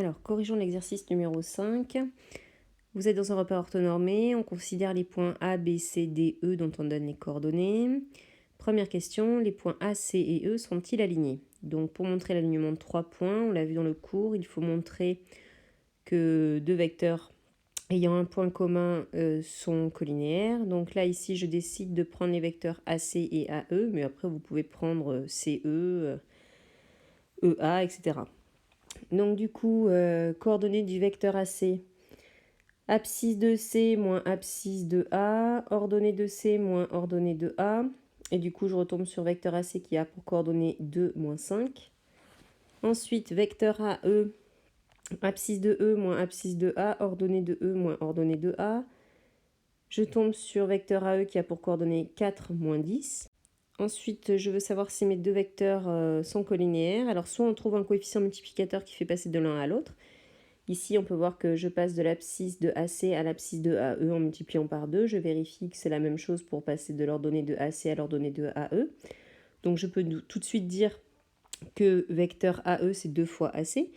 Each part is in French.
Alors, corrigeons l'exercice numéro 5. Vous êtes dans un repère orthonormé, on considère les points A, B, C, D, E dont on donne les coordonnées. Première question, les points A, C et E sont-ils alignés? Donc pour montrer l'alignement de 3 points, on l'a vu dans le cours, il faut montrer que deux vecteurs ayant un point commun sont collinéaires. Donc là, ici, je décide de prendre les vecteurs AC et AE, mais après, vous pouvez prendre CE, EA, etc. Donc du coup, coordonnées du vecteur AC, abscisse de C moins abscisse de A, ordonnée de C moins ordonnée de A. Et du coup, je retombe sur vecteur AC qui a pour coordonnées 2, moins 5. Ensuite, vecteur AE, abscisse de E moins abscisse de A, ordonnée de E moins ordonnée de A. Je tombe sur vecteur AE qui a pour coordonnées 4, moins 10. Ensuite, je veux savoir si mes deux vecteurs sont collinéaires. Alors, soit on trouve un coefficient multiplicateur qui fait passer de l'un à l'autre. Ici, on peut voir que je passe de l'abscisse de AC à l'abscisse de AE en multipliant par 2. Je vérifie que c'est la même chose pour passer de l'ordonnée de AC à l'ordonnée de AE. Donc, je peux tout de suite dire que vecteur AE, c'est 2 fois AC.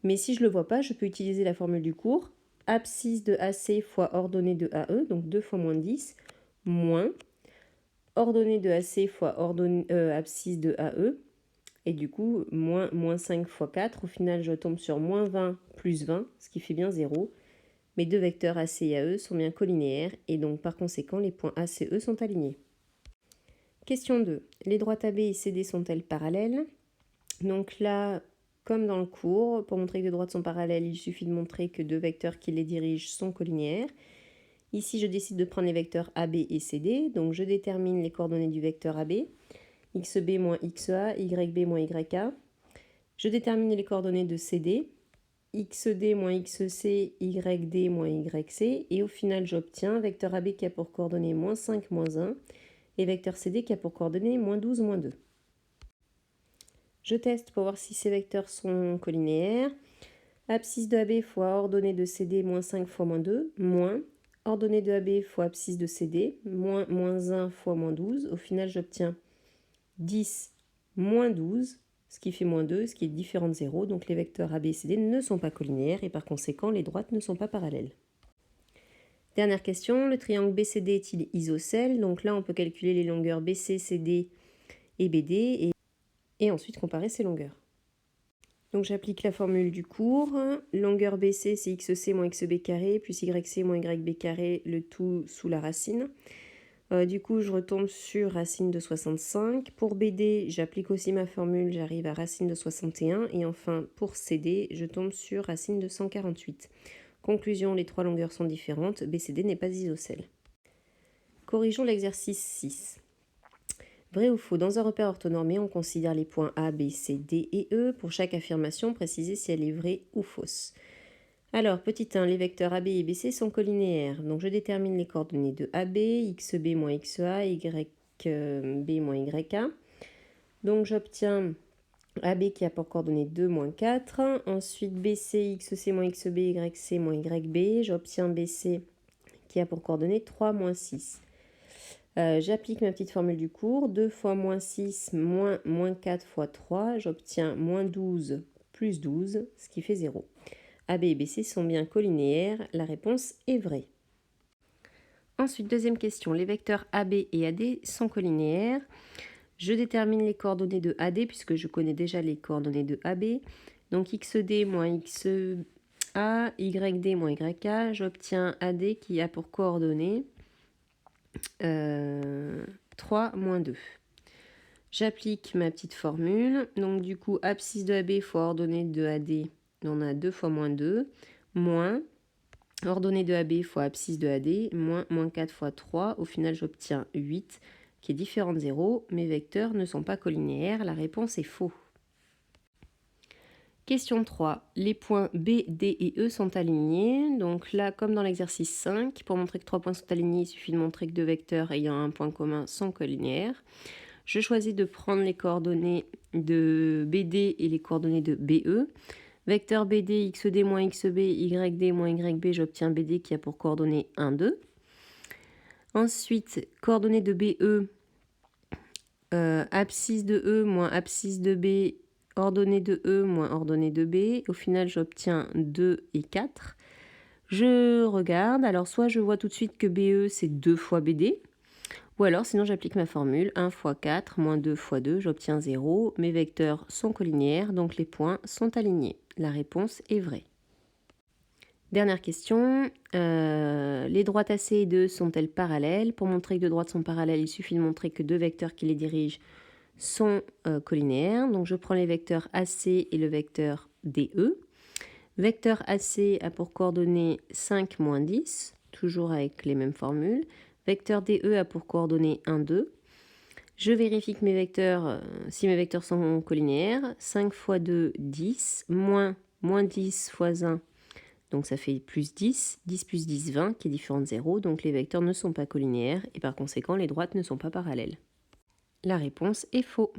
Mais si je ne le vois pas, je peux utiliser la formule du cours. Abscisse de AC fois ordonnée de AE, donc 2 fois moins 10, moins ordonnée de AC fois abscisse de AE, et du coup, moins 5 fois 4. Au final, je tombe sur moins 20 plus 20, ce qui fait bien 0. Mes deux vecteurs AC et AE sont bien collinéaires, et donc par conséquent, les points AC et E sont alignés. Question 2. Les droites AB et CD sont-elles parallèles? Donc là, comme dans le cours, pour montrer que deux droites sont parallèles, il suffit de montrer que deux vecteurs qui les dirigent sont collinéaires. Ici, je décide de prendre les vecteurs AB et CD, donc je détermine les coordonnées du vecteur AB, xb moins xa, yb moins yk. Je détermine les coordonnées de CD, xd moins xc, yd moins yc, et au final, j'obtiens vecteur AB qui a pour coordonnées moins 5, moins 1, et vecteur CD qui a pour coordonnées moins 12, moins 2. Je teste pour voir si ces vecteurs sont collinéaires. Abscisse de AB fois ordonnée de CD, moins 5 fois moins 2, moins ordonnée de AB fois abscisse de CD, moins 1 fois moins 12. Au final, j'obtiens 10 moins 12, ce qui fait moins 2, ce qui est différent de 0. Donc les vecteurs AB et CD ne sont pas collinéaires et par conséquent, les droites ne sont pas parallèles. Dernière question, le triangle BCD est-il isocèle? Donc là, on peut calculer les longueurs BC, CD et BD et ensuite comparer ces longueurs. Donc j'applique la formule du cours. Longueur BC, c'est xc moins xb carré, plus yc moins yb carré, le tout sous la racine. Du coup, je retombe sur racine de 65. Pour BD, j'applique aussi ma formule, j'arrive à racine de 61. Et enfin, pour CD, je tombe sur racine de 148. Conclusion, les trois longueurs sont différentes. BCD n'est pas isocèle. Corrigeons l'exercice 6. Vrai ou faux? Dans un repère orthonormé, on considère les points A, B, C, D et E. Pour chaque affirmation, précisez si elle est vraie ou fausse. Alors, petit 1, les vecteurs AB et BC sont collinéaires. Donc, je détermine les coordonnées de AB, xb moins xa, yb moins yk. Donc, j'obtiens AB qui a pour coordonnées 2, moins 4. Ensuite, BC, xc moins xb, yc moins yb. J'obtiens BC qui a pour coordonnées 3, moins 6. J'applique ma petite formule du cours. 2 fois moins 6 moins 4 fois 3. J'obtiens moins 12 plus 12, ce qui fait 0. AB et BC sont bien collinéaires. La réponse est vraie. Ensuite, deuxième question. Les vecteurs AB et AD sont collinéaires. Je détermine les coordonnées de AD puisque je connais déjà les coordonnées de AB. Donc xd moins xa, yd moins yk. J'obtiens AD qui a pour coordonnées 3 moins 2. J'applique ma petite formule. Donc du coup, abscisse de AB fois ordonnée de AD, on a 2 fois moins 2, moins ordonnée de AB fois abscisse de AD, moins 4 fois 3. Au final, j'obtiens 8, qui est différent de 0. Mes vecteurs ne sont pas collinéaires. La réponse est faux. Question 3. Les points B, D et E sont alignés. Donc là, comme dans l'exercice 5, pour montrer que 3 points sont alignés, il suffit de montrer que deux vecteurs ayant un point commun sont collinéaires. Je choisis de prendre les coordonnées de BD et les coordonnées de BE. Vecteur BD, xd moins xb, yd moins yb, j'obtiens BD qui a pour coordonnées 1, 2. Ensuite, coordonnées de BE, abscisse de E moins abscisse de B ordonnée de E moins ordonnée de B. Au final, j'obtiens 2 et 4. Je regarde, alors soit je vois tout de suite que BE, c'est 2 fois BD, ou alors sinon j'applique ma formule, 1 fois 4 moins 2 fois 2, j'obtiens 0. Mes vecteurs sont collinéaires, donc les points sont alignés. La réponse est vraie. Dernière question, les droites AC et 2 sont-elles parallèles? Pour montrer que deux droites sont parallèles, il suffit de montrer que deux vecteurs qui les dirigent sont collinéaires. Donc je prends les vecteurs AC et le vecteur DE. Vecteur AC a pour coordonnées 5, moins 10, toujours avec les mêmes formules. Vecteur DE a pour coordonnées 1, 2. Je vérifie que mes vecteurs, si mes vecteurs sont collinéaires. 5 fois 2, 10, moins 10 fois 1, donc ça fait plus 10, 10 plus 10, 20, qui est différent de 0, donc les vecteurs ne sont pas collinéaires, et par conséquent les droites ne sont pas parallèles. La réponse est faux.